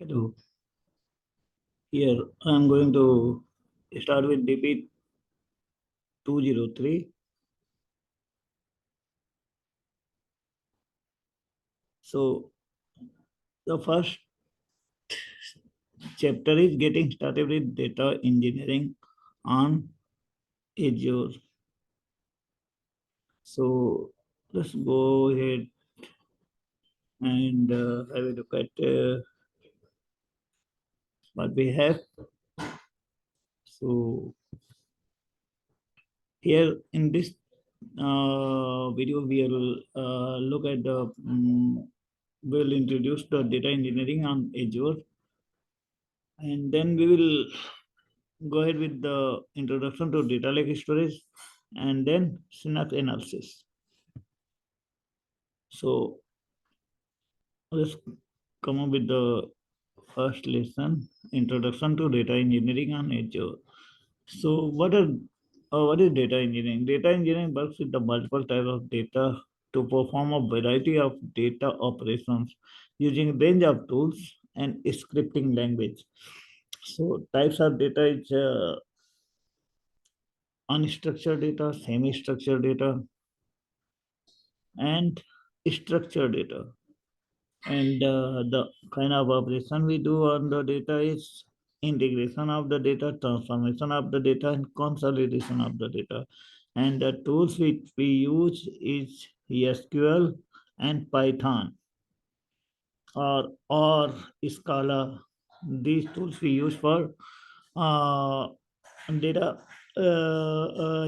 Hello. Here I'm going to start with DP-203. So the first chapter is getting started with data engineering on Azure. So let's go ahead and have a look at what we have. So here in this video, we will look at we'll introduce the data engineering on Azure, and then we will go ahead with the introduction to data lake storage and then synapse analysis. So let's come up with the first lesson, introduction to data engineering on Azure. So what is data engineering? Data engineering works with the multiple types of data to perform a variety of data operations using range of tools and scripting language. So types of data is unstructured data, semi-structured data, and structured data. And the kind of operation we do on the data is integration of the data, transformation of the data, and consolidation of the data. And the tools which we use is SQL and Python or Scala. These tools we use for uh, data,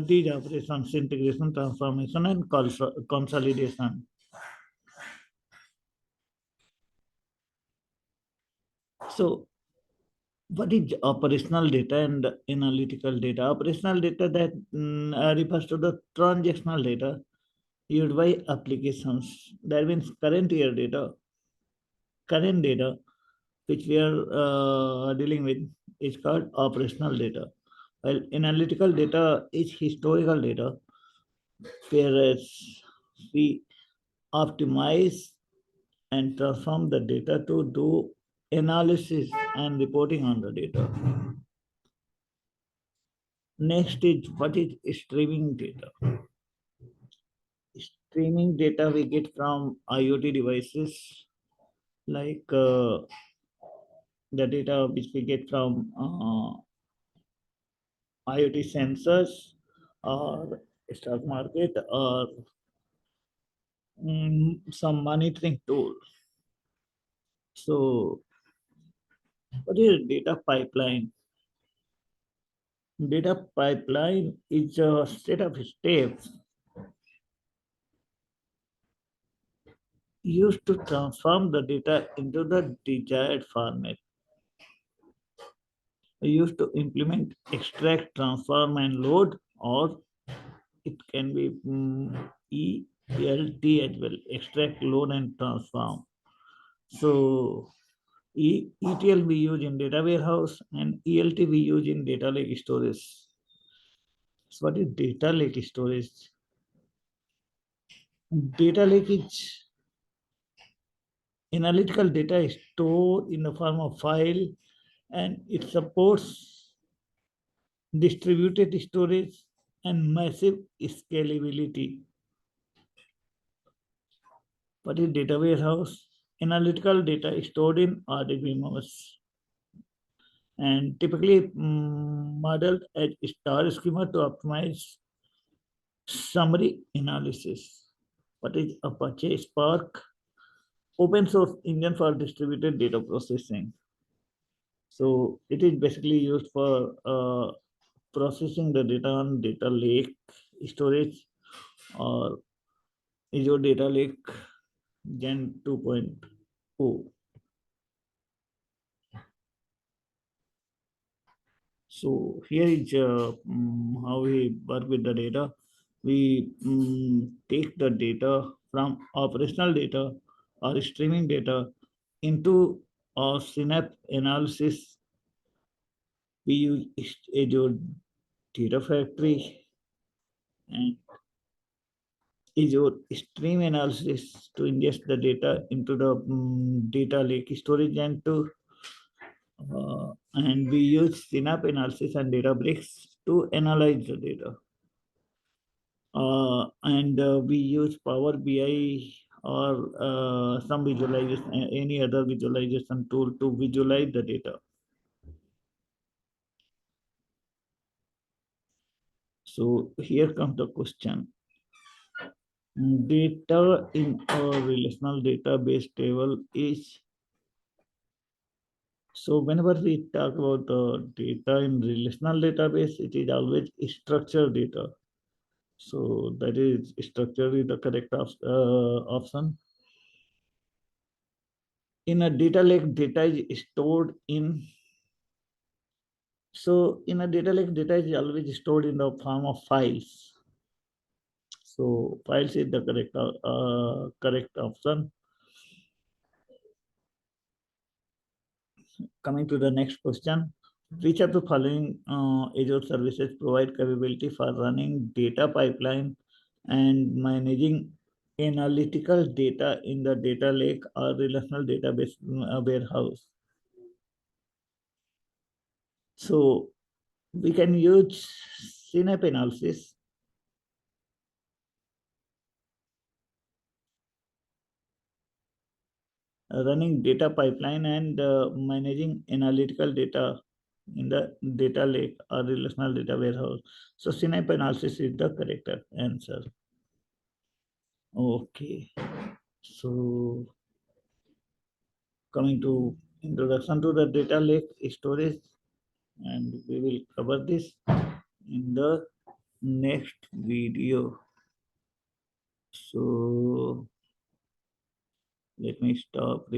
these operations, integration, transformation, and consolidation. So what is operational data and analytical data? Operational data that refers to the transactional data used by applications. That means current data which we are dealing with is called operational data. While analytical data is historical data, whereas we optimize and transform the data to do analysis and reporting on the data. Next is what is streaming data. Streaming data we get from IoT devices like the data which we get from IoT sensors or stock market or some monitoring tool. So what is data pipeline? Data pipeline is a set of steps used to transform the data into the desired format. We used to implement extract, transform, and load, or it can be ELT as well, extract, load, and transform. So ETL we use in data warehouse and ELT we use in data lake storage. So what is data lake storage? Data lake is analytical data is stored in the form of file and it supports distributed storage and massive scalability. What is data warehouse? Analytical data is stored in RDBMS and typically modeled as star schema to optimize summary analysis. What is Apache Spark? Open source engine for distributed data processing. So it is basically used for processing the data on data lake storage or Azure Data Lake Gen 2.0. So here is how we work with the data. We take the data from operational data or streaming data into our Synapse analysis. We use Azure Data Factory and Azure Stream Analysis to ingest the data into the data lake storage and to And we use synapse analysis and Databricks to analyze the data. And we use Power BI or some visualization, any other visualization tool to visualize the data. So here comes the question. Data in a relational database table is, so whenever we talk about the data in relational database, it is always structured data. So that is structure is the correct option. In a data lake, data is stored in, so in a data lake, data is always stored in the form of files. So files is the correct option. Coming to the next question. Which of the following Azure services provide capability for running data pipeline and managing analytical data in the data lake or relational database warehouse? So we can use synapse analysis, running data pipeline and managing analytical data in the data lake or relational data warehouse. So synapse analysis is the correct answer. Okay. So coming to introduction to the data lake storage, and we will cover this in the next video. So let me stop